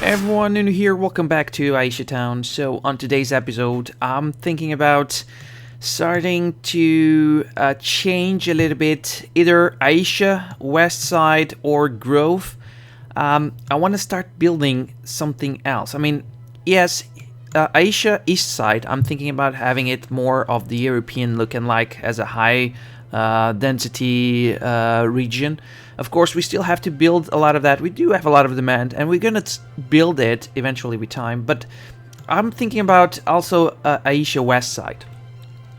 Everyone new here, welcome back to Aisha Town. So on today's episode, I'm thinking about starting to change a little bit either Aisha, Westside, or Grove. I want to start building something else. I mean, yes, Aisha, Eastside, I'm thinking about having it more of the European looking like as a high density region. Of course, we still have to build a lot of that. We do have a lot of demand, and we're gonna build it eventually with time. But I'm thinking about also Aisha Westside.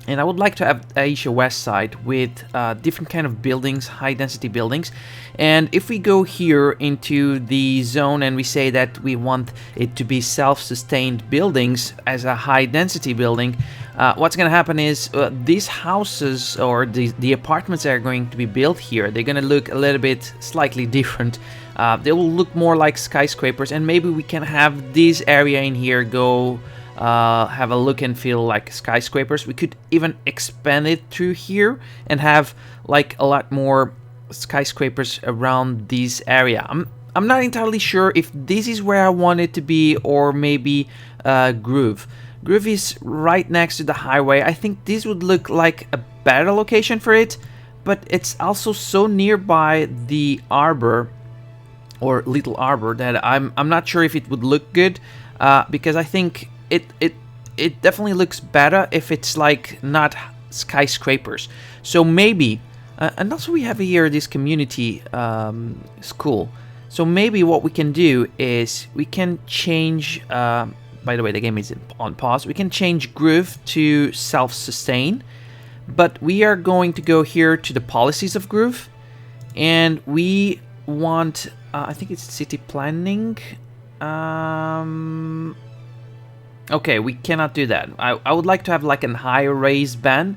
And I would like to have Aisha Westside with different kind of buildings, high density buildings. And if we go here into the zone and we say that we want it to be self-sustained buildings as a high density building, what's going to happen is these houses or the apartments that are going to be built here, they're going to look a little bit slightly different. They will look more like skyscrapers, and maybe we can have this area in here go have a look and feel like skyscrapers. We could even expand it through here and have like a lot more skyscrapers around this area. I'm not entirely sure if this is where I want it to be, or maybe Grove. Grove is right next to the highway. I think this would look like a better location for it, but it's also so nearby the arbor or little arbor that I'm not sure if it would look good, because I think it definitely looks better if it's like not skyscrapers. So maybe, and also we have here this community school. So maybe what we can do is we can change. By the way, the game is on pause. We can change Grove to self-sustain, but we are going to go here to the policies of Grove, and we want. I think it's city planning. Okay, we cannot do that. I would like to have like a higher raised band.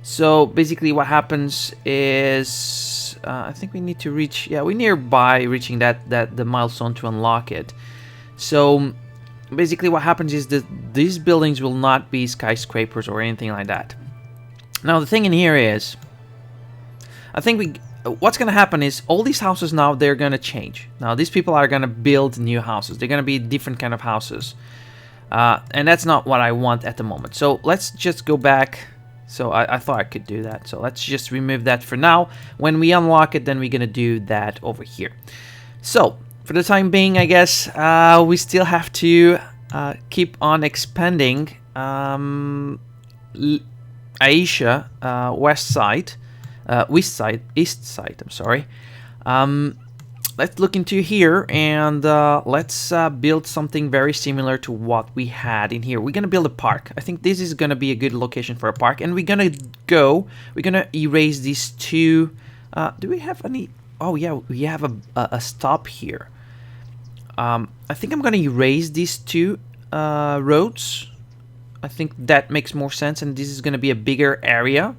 So basically what happens is I think we need to reach, yeah, we're nearby reaching the milestone to unlock it. So basically what happens is that these buildings will not be skyscrapers or anything like that. Now the thing in here is, I think what's going to happen is all these houses now, they're going to change. Now these people are going to build new houses. They're going to be different kind of houses. And that's not what I want at the moment. So let's just go back. So I thought I could do that. So let's just remove that for now. When we unlock it, then we're going to do that over here. So for the time being, I guess we still have to keep on expanding Aisha, Eastside, I'm sorry. Let's look into here and let's build something very similar to what we had in here. We're going to build a park. I think this is going to be a good location for a park. And we're going to erase these two. Do we have any? Oh, yeah, we have a stop here. I think I'm going to erase these two roads. I think that makes more sense. And this is going to be a bigger area.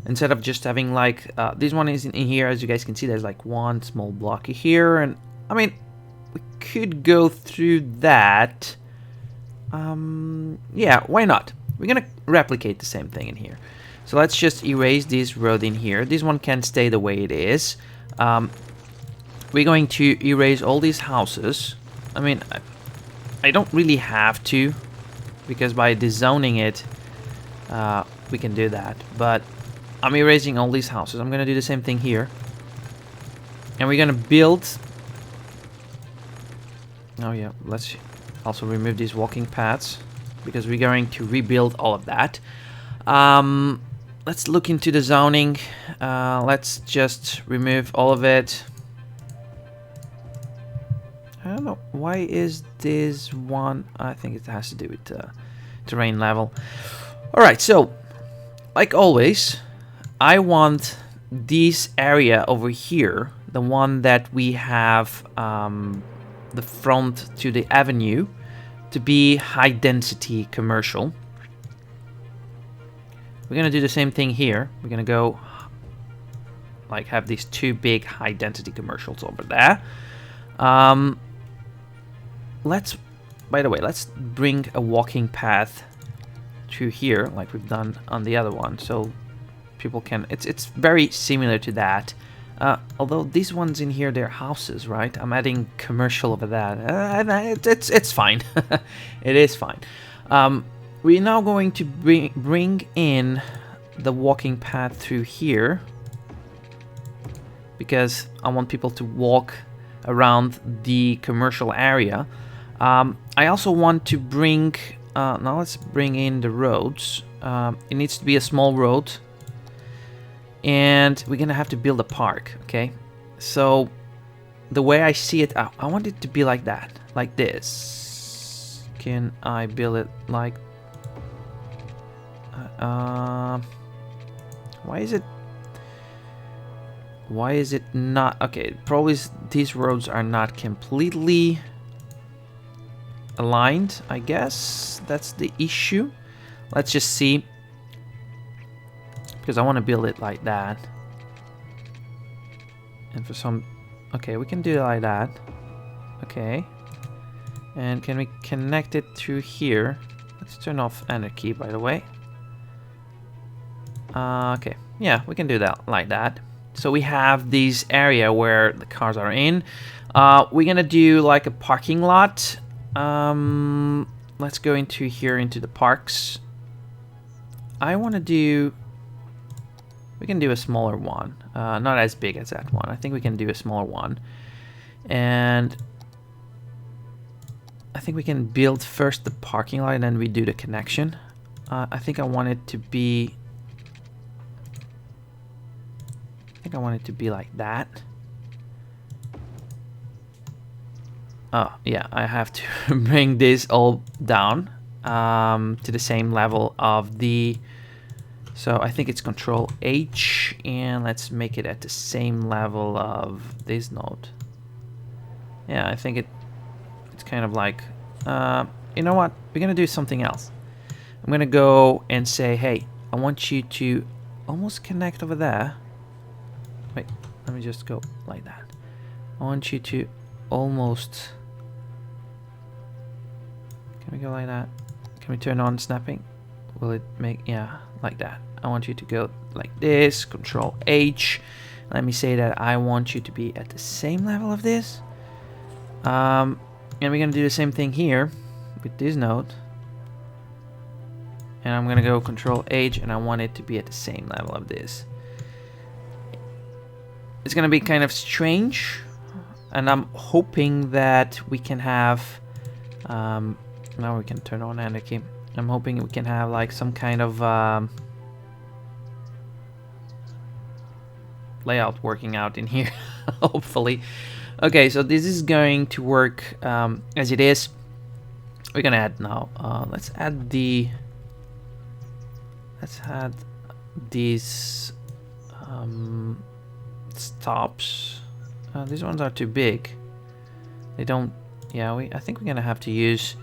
Instead of just having like, this one is in here, as you guys can see, there's like one small block here. And I mean, we could go through that. Yeah, why not? We're going to replicate the same thing in here. So let's just erase this road in here. This one can stay the way it is. We're going to erase all these houses. I mean, I don't really have to, because by dezoning it, we can do that. But I'm erasing all these houses. I'm going to do the same thing here. And we're going to build. Oh yeah, let's also remove these walking paths, because we're going to rebuild all of that. Let's look into the zoning. Let's just remove all of it. I don't know. Why is this one? I think it has to do with terrain level. Alright, so like always, I want this area over here, the one that we have the front to the avenue, to be high density commercial. We're gonna do the same thing here. We're gonna go like have these two big high density commercials over there. By the way, let's bring a walking path through here like we've done on the other one, so people can, it's very similar to that. Although these ones in here, they're houses, right? I'm adding commercial over that. It's fine. It is fine. We're now going to bring in the walking path through here, because I want people to walk around the commercial area. I also want to bring... now let's bring in the roads. It needs to be a small road. And we're gonna have to build a park, okay? So, the way I see it, I want it to be like that. Like this. Can I build it like... why is it not... Okay, probably these roads are not completely aligned, I guess. That's the issue. Let's just see. Because I want to build it like that. And for some... Okay, we can do it like that. Okay. And can we connect it through here? Let's turn off anarchy, by the way. Okay. Yeah, we can do that like that. So we have this area where the cars are in. We're gonna do like a parking lot. Let's go into here, into the parks. I want to do... We can do a smaller one. Not as big as that one. I think we can do a smaller one. And I think we can build first the parking lot and then we do the connection. I think I want it to be... I want it to be like that. Oh, yeah, I have to bring this all down to the same level of the... So I think it's Control H, and let's make it at the same level of this node. Yeah, I think it's kind of like, you know what? We're gonna do something else. I'm gonna go and say, hey, I want you to almost connect over there. Wait, let me just go like that. I want you to almost... Can we go like that? Can we turn on snapping? Will it make... Yeah, like that. I want you to go like this. Control H. Let me say that I want you to be at the same level of this. And we're going to do the same thing here with this node. And I'm going to go Control H, and I want it to be at the same level of this. It's going to be kind of strange. And I'm hoping that we can have... now we can turn on anarchy. I'm hoping we can have like some kind of layout working out in here. Hopefully. Okay, so this is going to work as it is. We're gonna add now. Let's add the... Let's add these stops. These ones are too big. They don't... Yeah, I think we're gonna have to use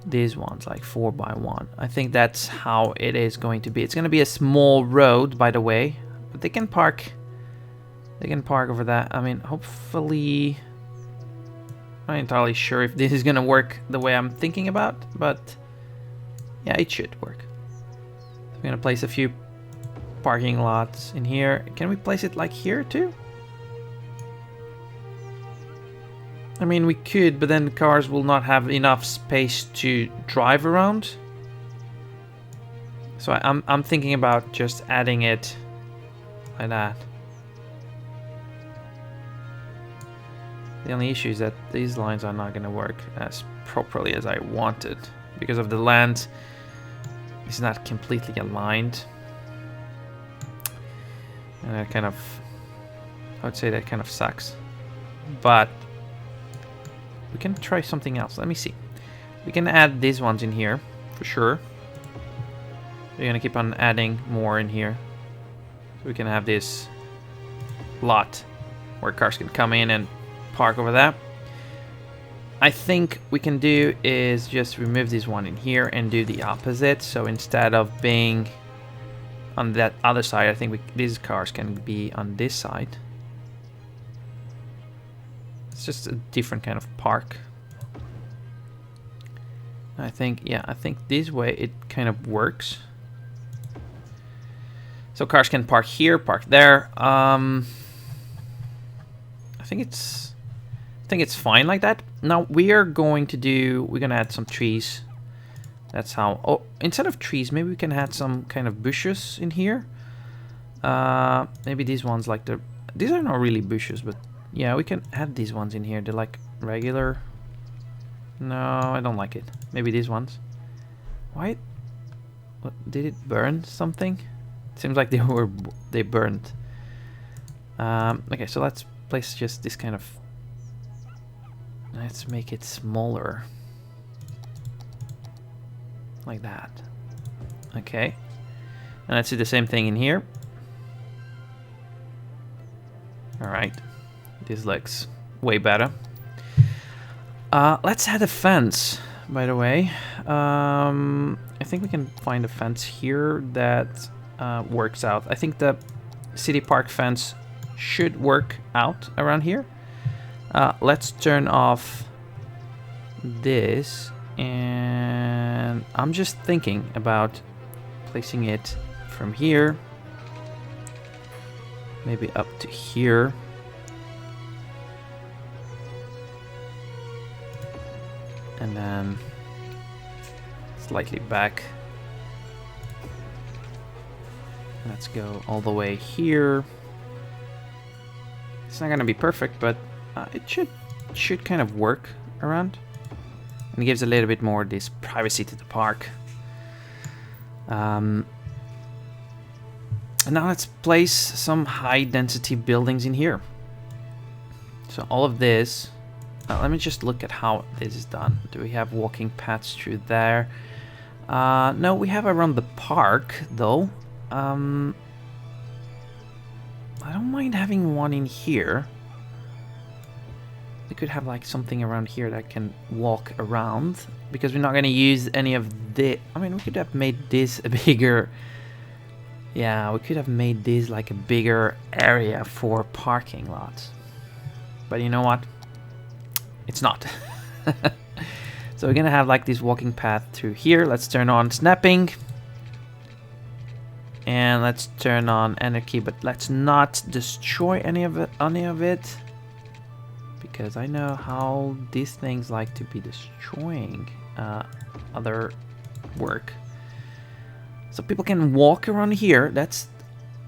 these ones, like 4x1. I think that's how it is going to be. It's going to be a small road, by the way, but they can park. They can park over that. I mean, hopefully, I'm not entirely sure if this is going to work the way I'm thinking about, but yeah, it should work. We're going to place a few parking lots in here. Can we place it like here too? I mean, we could, but then the cars will not have enough space to drive around. So I'm thinking about just adding it like that. The only issue is that these lines are not going to work as properly as I wanted because of the land is not completely aligned. And that kind of, I would say that kind of sucks. But we can try something else. Let me see. We can add these ones in here for sure. We're gonna keep on adding more in here. So we can have this lot where cars can come in and park over that. I think we can do is just remove this one in here and do the opposite. So instead of being on that other side, I think these cars can be on this side. It's just a different kind of park. I think, yeah, I think this way it kind of works. So cars can park here, park there. I think it's fine like that. Now we're gonna add some trees. That's how. Oh, instead of trees, maybe we can add some kind of bushes in here. Maybe these ones like these are not really bushes, but yeah, we can add these ones in here. They're like regular. No, I don't like it. Maybe these ones. Why? What, did it burn something? It seems like they burned. Okay, so let's place just this kind of. Let's make it smaller. Like that. Okay. And let's do the same thing in here. Alright. This looks way better. Let's add a fence, by the way. I think we can find a fence here that works out. I think the city park fence should work out around here. Let's turn off this, and I'm just thinking about placing it from here, maybe up to here. And then slightly back. Let's go all the way here. It's not gonna be perfect, but it should kind of work around, and it gives a little bit more this privacy to the park. And now let's place some high density buildings in here. So all of this. Let me just look at how this is done. Do we have walking paths through there? No, we have around the park though. I don't mind having one in here. We could have like something around here that can walk around, because we're not going to use any of the. I mean, we could have made this a bigger. Yeah, we could have made this like a bigger area for parking lots. But you know what? It's not. So we're gonna have like this walking path through here. Let's turn on snapping. And let's turn on anarchy, but let's not destroy any of it. Because I know how these things like to be destroying other work. So people can walk around here.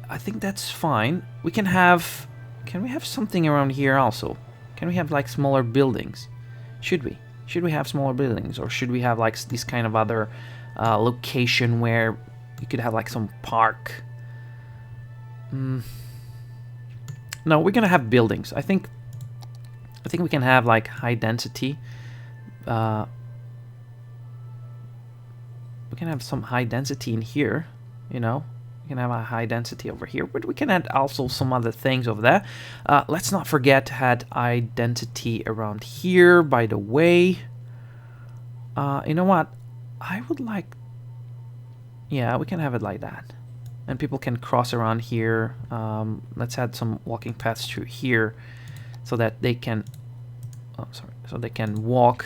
I think that's fine. We can have. Can we have something around here also? Can we have like smaller buildings? Should we? Should we have smaller buildings, or should we have like this kind of other location where you could have like some park? No, we're gonna have buildings. I think we can have like high density. We can have some high density in here, you know. We can have a high density over here, but we can add also some other things over there. Let's not forget to add identity around here, by the way. You know what? I would like... Yeah, we can have it like that. And people can cross around here. Let's add some walking paths through here so that they can... Oh, sorry. So they can walk...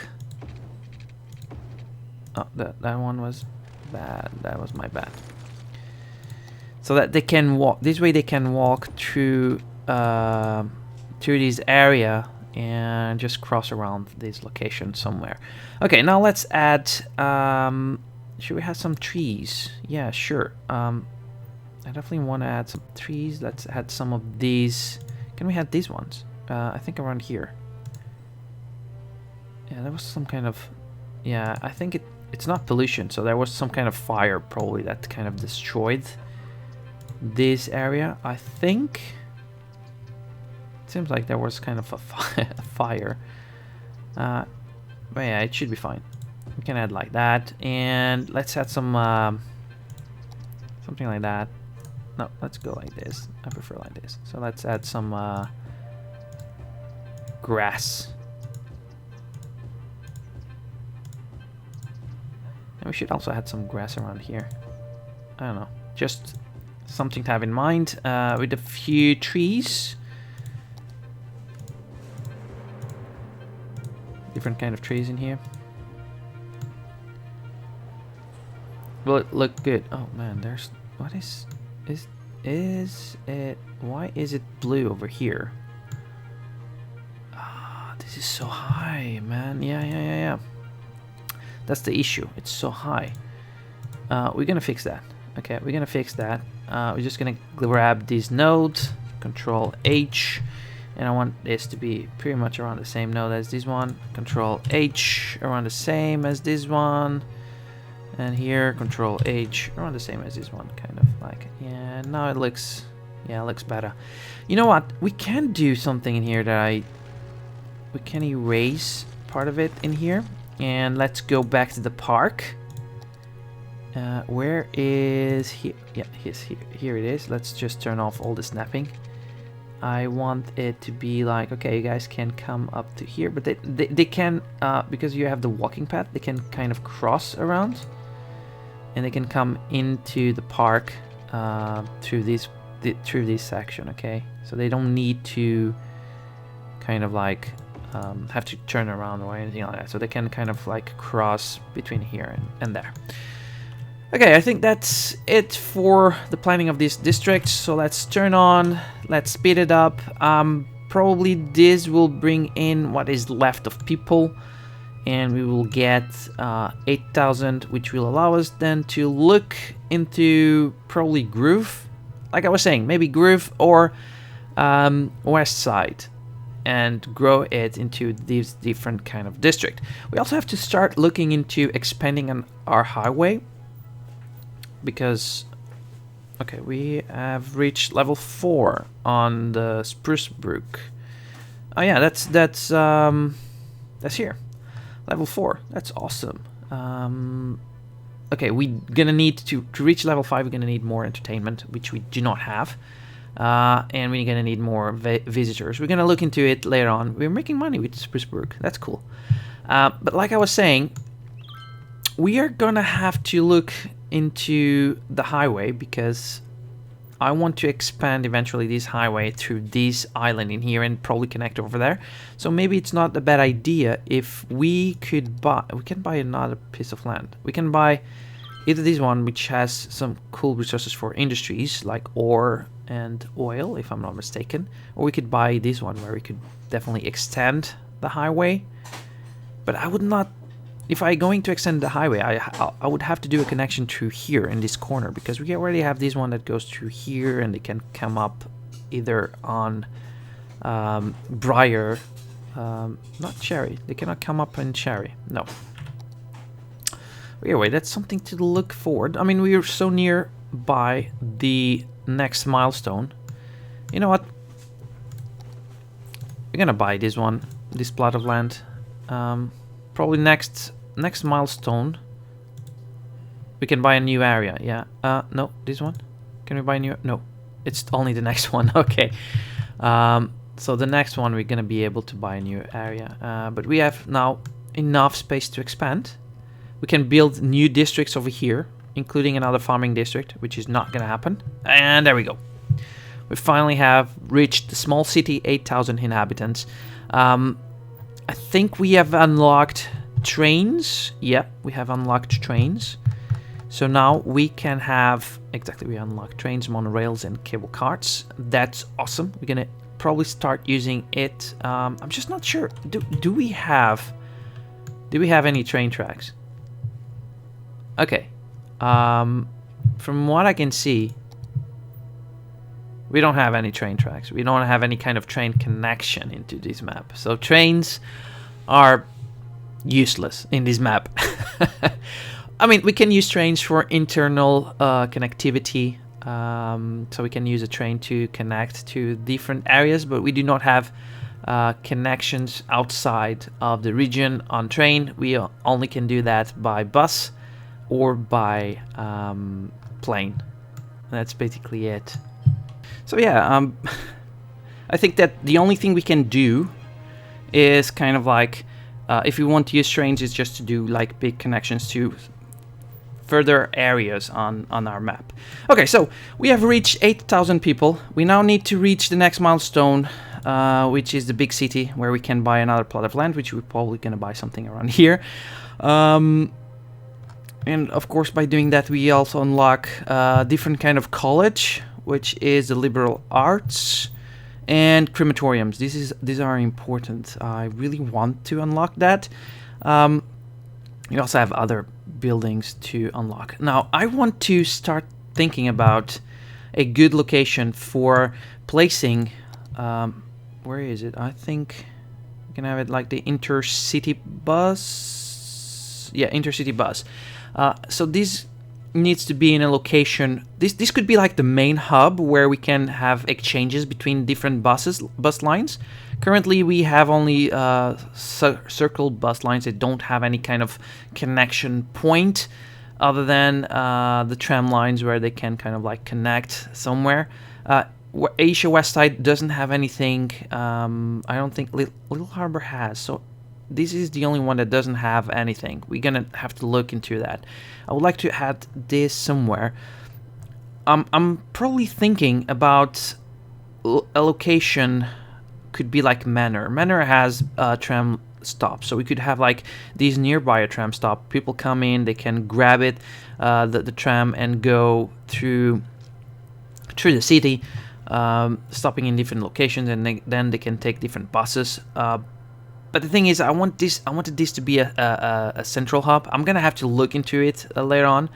Oh, that one was bad. That was my bad. So that they can walk this way, they can walk through this area and just cross around this location somewhere. Okay, now let's add. Should we have some trees? Yeah, sure. I definitely want to add some trees. Let's add some of these. Can we add these ones? I think around here. Yeah, there was some kind of. Yeah, I think it's not pollution. So there was some kind of fire probably that kind of destroyed this area. I think it seems like there was kind of a fire, but yeah, it should be fine. We can add like that, and let's add some something like that. No, let's go like this. I prefer like this. So let's add some grass, and we should also add some grass around here. I don't know, just something to have in mind, with a few trees. Different kind of trees in here. Will it look good? Oh man, there's... What is it... Why is it blue over here? This is so high, man. Yeah. That's the issue. It's so high. We're gonna fix that. Okay, we're gonna fix that. We're just gonna grab these nodes, Control H, and I want this to be pretty much around the same node as this one. Control H, around the same as this one. And here, Control H, around the same as this one, kind of like. Yeah, now it looks, yeah, it looks better. You know what? We can do something in here that we can erase part of it in here. And let's go back to the park. Where is here? Yeah, here it is. Let's just turn off all the snapping. I want it to be like, okay, you guys can come up to here, but they can, because you have the walking path, they can kind of cross around, and they can come into the park through this section. Okay, so they don't need to kind of like have to turn around or anything like that. So they can kind of like cross between here and there. Okay, I think that's it for the planning of this district. So let's turn on, let's speed it up. Probably this will bring in what is left of people, and we will get 8,000, which will allow us then to look into probably Groove. Like I was saying, maybe Groove or West Side, and grow it into these different kind of district. We also have to start looking into expanding on our highway, because okay, we have reached level 4 on the Spruce Brook. Oh yeah, that's here, level 4. That's awesome. Okay, we're gonna need to reach level 5. We're gonna need more entertainment, which we do not have, and we're gonna need more visitors. We're gonna look into it later on. We're making money with Spruce Brook. That's cool. But like I was saying, we are gonna have to look into the highway, because I want to expand eventually this highway through this island in here and probably connect over there. So maybe it's not a bad idea if we can buy another piece of land. We can buy either this one, which has some cool resources for industries like ore and oil, if I'm not mistaken, or we could buy this one where we could definitely extend the highway. But I would not. If I'm going to extend the highway, I would have to do a connection through here in this corner, because we already have this one that goes through here, and they can come up either on Briar, not Cherry. They cannot come up in Cherry. No. Anyway, that's something to look forward. I mean, we are so near by the next milestone. You know what? We're gonna buy this one, this plot of land. Probably next milestone we can buy a new area. Yeah. No, this one. Can we buy a new? No, it's only the next one. Okay. So the next one we're gonna be able to buy a new area. But we have now enough space to expand. We can build new districts over here, including another farming district, which is not gonna happen. And there we go. We finally have reached the small city, 8,000 inhabitants. I think we have unlocked trains. Yep, we have unlocked trains. So now we can have, exactly, we unlocked trains, monorails, and cable cars. That's awesome. We're gonna probably start using it. I'm just not sure. Do we have any train tracks? Okay. From what I can see, we don't have any train tracks. We don't have any kind of train connection into this map. So trains are useless in this map. I mean, we can use trains for internal connectivity. So we can use a train to connect to different areas, but we do not have connections outside of the region on train. We only can do that by bus or by plane. That's basically it. So yeah, I think that the only thing we can do is kind of like, if we want to use trains, is just to do like big connections to further areas on our map. Okay, so we have reached 8,000 people. We now need to reach the next milestone, which is the big city, where we can buy another plot of land, which we're probably going to buy something around here. And of course, by doing that, we also unlock a different kind of college, which is the liberal arts. And crematoriums. These are important. I really want to unlock that. You also have other buildings to unlock. Now, I want to start thinking about a good location for placing. Where is it? I think we can have it like the intercity bus. Yeah, intercity bus. So this needs to be in a location. This could be like the main hub where we can have exchanges between different bus lines. Currently, we have only circle bus lines that don't have any kind of connection point, other than the tram lines where they can kind of like connect somewhere. Asia Westside doesn't have anything. I don't think Little Harbor has. So this is the only one that doesn't have anything. We're gonna have to look into that. I would like to add this somewhere. I'm probably thinking about a location. Could be like Manor. Manor has a tram stop, so we could have like these nearby a tram stop. People come in, they can grab it, the tram, and go through the city, stopping in different locations, and then they can take different buses. But the thing is, I wanted this to be a central hub. I'm gonna have to look into it later on.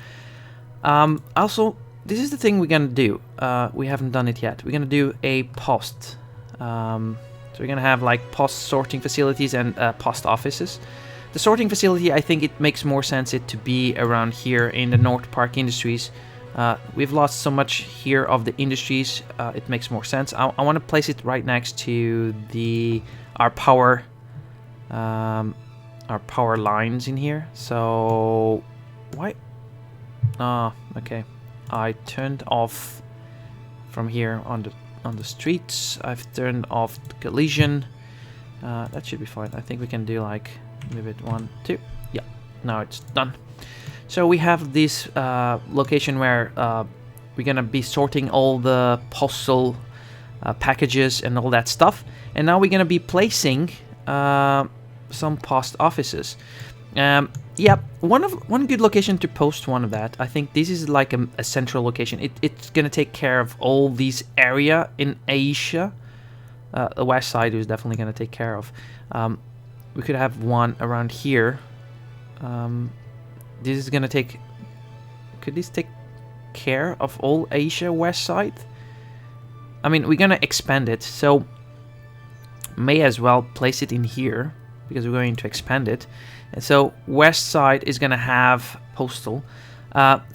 Also, this is the thing we're gonna do. We haven't done it yet. We're gonna do a post. So we're gonna have like post sorting facilities and post offices. The sorting facility, I think it makes more sense it to be around here in the North Park Industries. We've lost so much here of the industries. It makes more sense. I want to place it right next to our power lines in here. So why? Okay. I turned off from here on the streets. I've turned off the collision. That should be fine. I think we can do like move it 1, 2. Yeah. Now it's done. So we have this location where we're gonna be sorting all the postal packages and all that stuff. And now we're gonna be placing some post offices. Yeah, one good location to post one of that. I think this is like a central location. It's gonna take care of all these area in Asia. The west side is definitely gonna take care of. We could have one around here. This is gonna take. Could this take care of all Asia west side? I mean, we're gonna expand it, so may as well place it in here because we're going to expand it. And so west side is gonna have postal.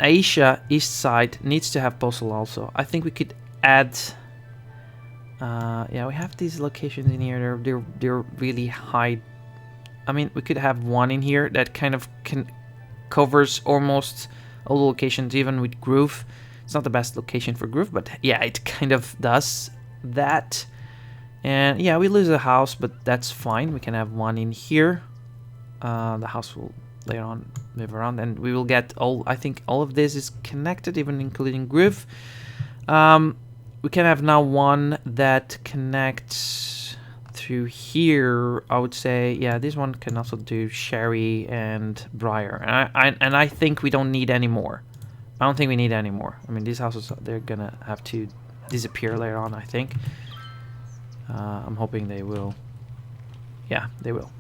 Asia east side needs to have postal also. I think we could add. Yeah, we have these locations in here. They're really high. I mean, we could have one in here that kind of covers almost all the locations, even with Groove. It's not the best location for Groove, but yeah, it kind of does that. And yeah, we lose a house, but that's fine. We can have one in here. The house will later on move around, and we will get all. I think all of this is connected, even including Groove. We can have now one that connects through here. I would say, yeah, this one can also do Sherry and Briar, and I think we don't need any more. I don't think we need any more. I mean, these houses, they're gonna have to disappear later on, I think. I'm hoping they will. Yeah, they will.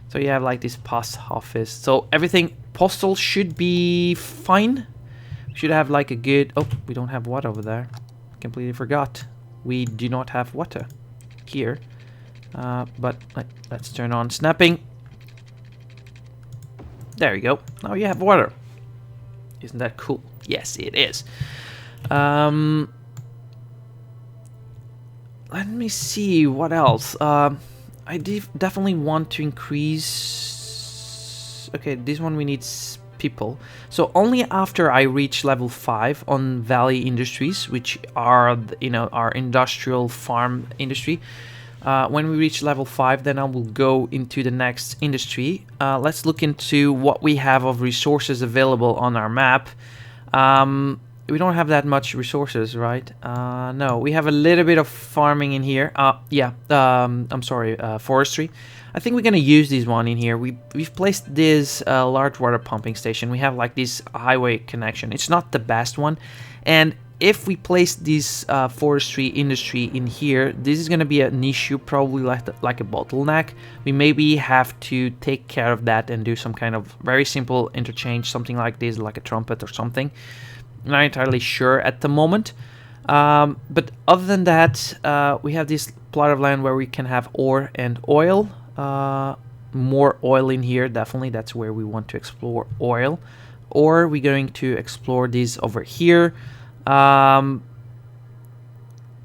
So you have like this post office. So everything postal should be fine. We should have like a good. Oh, we don't have water over there. Completely forgot. We do not have water here. But let's turn on snapping. There we go. Now you have water. Isn't that cool? Yes, it is. Let me see what else. I definitely want to increase. Okay, this one we need people. So only after I reach level 5 on Valley Industries, which are our industrial farm industry. When we reach level 5, then I will go into the next industry. Let's look into what we have of resources available on our map. We don't have that much resources, right? No, we have a little bit of farming in here. Yeah, I'm sorry, forestry. I think we're gonna use this one in here. We've placed this large water pumping station. We have like this highway connection. It's not the best one, and if we place this forestry industry in here, this is going to be an issue, probably like a bottleneck. We maybe have to take care of that and do some kind of very simple interchange, something like this, like a trumpet or something. I'm not entirely sure at the moment. But other than that, we have this plot of land where we can have ore and oil. More oil in here, definitely. That's where we want to explore oil. Or we're going to explore this over here. And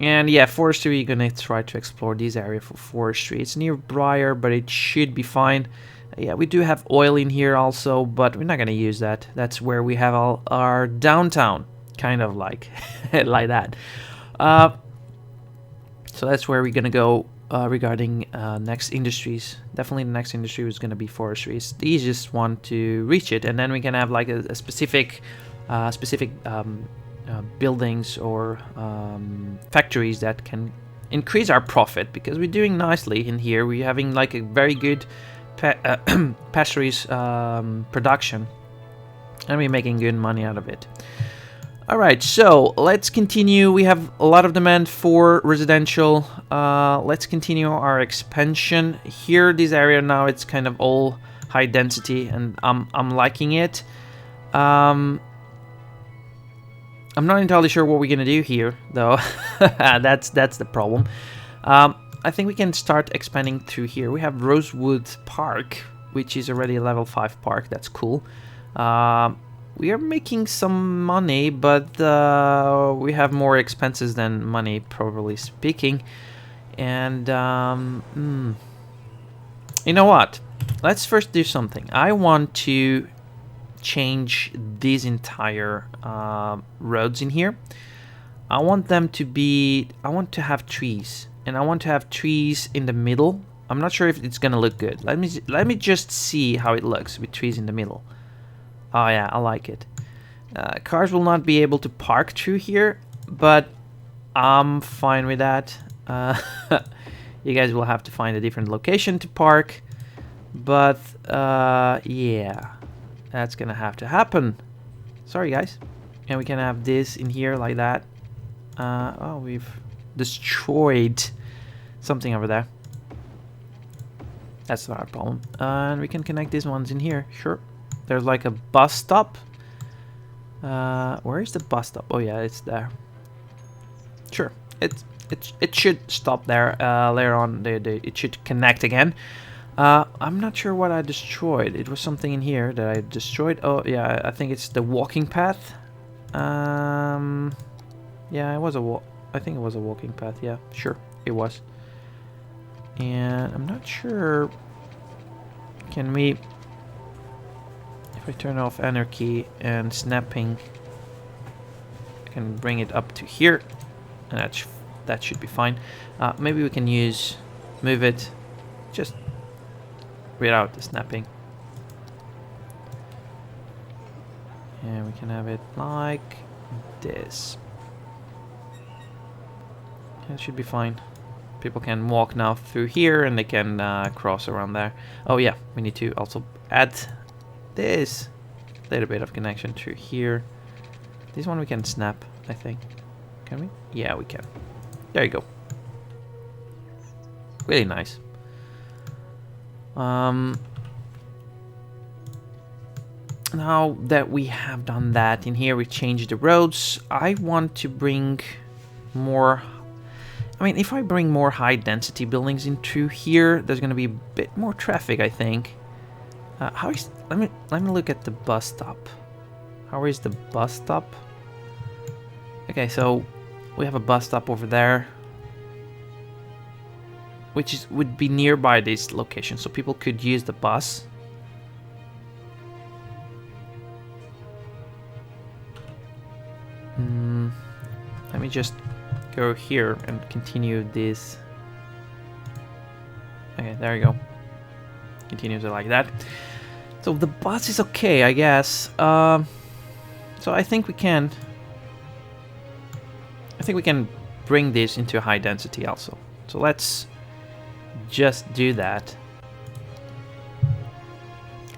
yeah, forestry, we're gonna try to explore this area for forestry. It's near Briar, but it should be fine. Yeah, we do have oil in here also, but we're not gonna use that. That's where we have all our downtown, kind of like like that. So that's where we're gonna go regarding next industries. Definitely the next industry is gonna be forestry. It's the easiest one to reach it, and then we can have like a specific buildings or factories that can increase our profit, because we're doing nicely in here. We're having like a very good pastries production, and we're making good money out of it. Alright, so let's continue. We have a lot of demand for residential. Let's continue our expansion. Here, this area now, it's kind of all high density, and I'm liking it. I'm not entirely sure what we're gonna do here, though. that's the problem. I think we can start expanding through here. We have Rosewood Park, which is already a level 5 park. That's cool. We are making some money, but we have more expenses than money, probably speaking. And you know what? Let's first do something. I want to change these entire roads in here. I want them to be, I want to have trees, and I want to have trees in the middle. I'm not sure if it's gonna look good. Let me just see how it looks with trees in the middle. Oh yeah, I like it. Cars will not be able to park through here, but I'm fine with that. You guys will have to find a different location to park, but yeah, that's gonna have to happen. Sorry guys. And we can have this in here like that. Oh, we've destroyed something over there. That's not a problem. And we can connect these ones in here, sure. There's like a bus stop. Where is the bus stop? Oh yeah, it's there. Sure, it should stop there. Later on, it should connect again. I'm not sure what I destroyed. It was something in here that I destroyed. Oh yeah, I think it's the walking path. Yeah, it was I think it was a walking path. Yeah, sure, it was. And I'm not sure. Can we? If I turn off anarchy and snapping, I can bring it up to here, and that should be fine. Maybe we can move it just without the snapping, and we can have it like this. That should be fine. People can walk now through here, and they can cross around there. Oh yeah, we need to also add this little bit of connection through here. This one we can snap, I think. Can we? Yeah, we can. There you go. Really nice. Now that we have done that in here, we changed the roads. I want to bring more. I mean, if I bring more high density buildings into here, there's gonna be a bit more traffic, I think. How is? Let me look at the bus stop. How is the bus stop? Okay, so we have a bus stop over there, which would be nearby this location, so people could use the bus. Let me just go here and continue this. Okay, there you go. Continues it like that. So the bus is okay, I guess. So I think we can bring this into high density also. So let's just do that.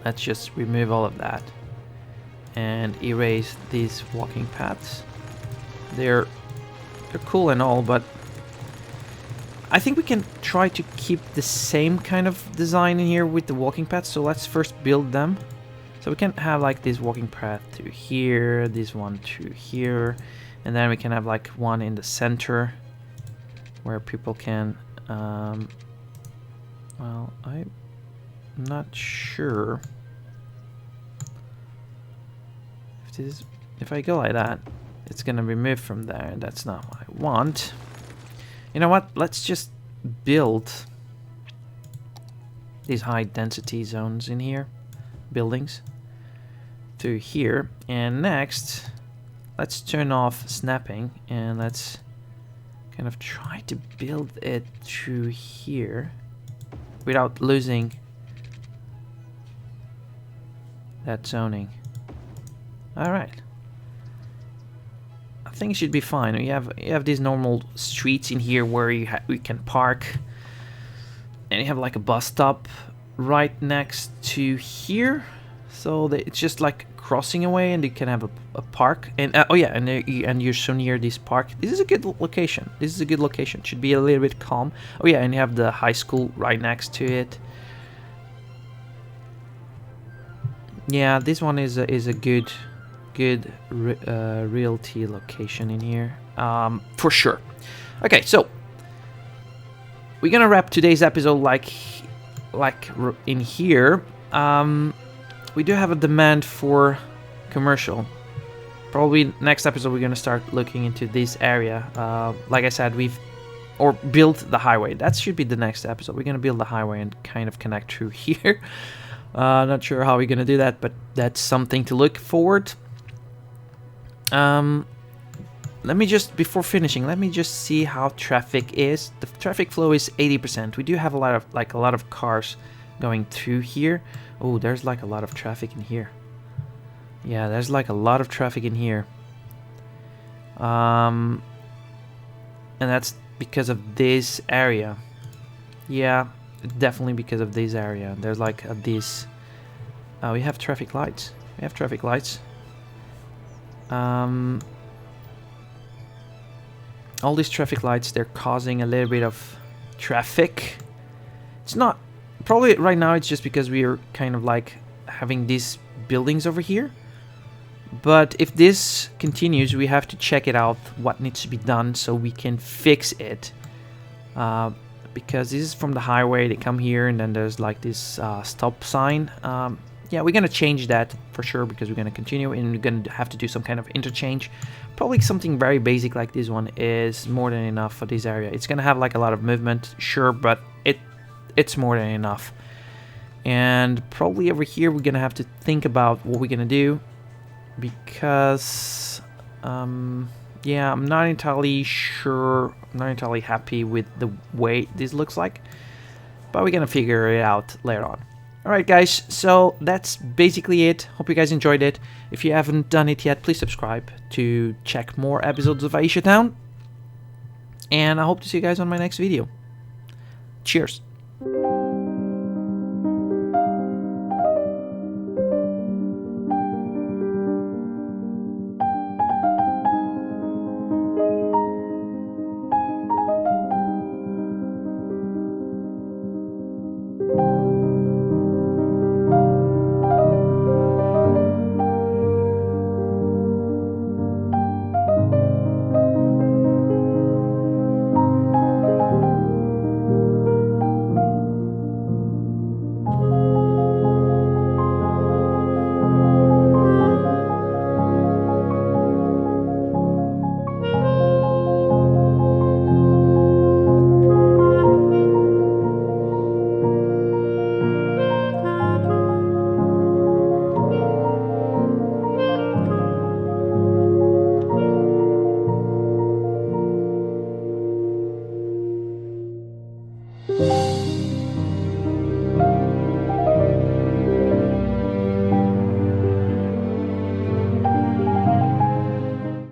Let's just remove all of that and erase these walking paths. They're cool and all, but I think we can try to keep the same kind of design in here with the walking paths. So let's first build them. So we can have like this walking path to here, this one to here, and then we can have like one in the center where people can, well, I'm not sure if I go like that, it's gonna be moved from there, and that's not what I want. You know what? Let's just build these high density zones in here, buildings, to here. And next, let's turn off snapping and let's kind of try to build it to here without losing that zoning. Alright. I think it should be fine. You have these normal streets in here where you can park, and you have like a bus stop right next to here, so that it's just like crossing away, and you can have a park. And oh yeah, and you're so near this park. This is a good location. This is a good location. Should be a little bit calm. Oh yeah, and you have the high school right next to it. Yeah, this one is a good realty location in here, for sure. Okay, so we're gonna wrap today's episode like in here. We do have a demand for commercial. Probably next episode we're gonna start looking into this area. Like I said, built the highway. That should be the next episode. We're gonna build the highway and kind of connect through here. Not sure how we're gonna do that, but that's something to look forward. Let me just, before finishing, let me just see how traffic is. The traffic flow is 80%. We do have a lot of cars going through here. Oh, there's like a lot of traffic in here. Yeah, there's like a lot of traffic in here. And that's because of this area. Yeah, definitely because of this area. There's like this. We have traffic lights. We have traffic lights. All these traffic lights, they're causing a little bit of traffic. It's not, probably right now it's just because we are kind of like having these buildings over here. But if this continues, we have to check it out, what needs to be done so we can fix it. Because this is from the highway, they come here and then there's like this stop sign. Yeah, we're gonna change that for sure because we're gonna continue and we're gonna have to do some kind of interchange. Probably something very basic like this one is more than enough for this area. It's gonna have like a lot of movement, sure, but it's more than enough. And probably over here we're gonna have to think about what we're gonna do because yeah, I'm not entirely sure, I'm not entirely happy with the way this looks like, but we're gonna figure it out later on. Alright guys, so that's basically it. Hope you guys enjoyed it. If you haven't done it yet, please subscribe to check more episodes of Aisha Town. And I hope to see you guys on my next video. Cheers.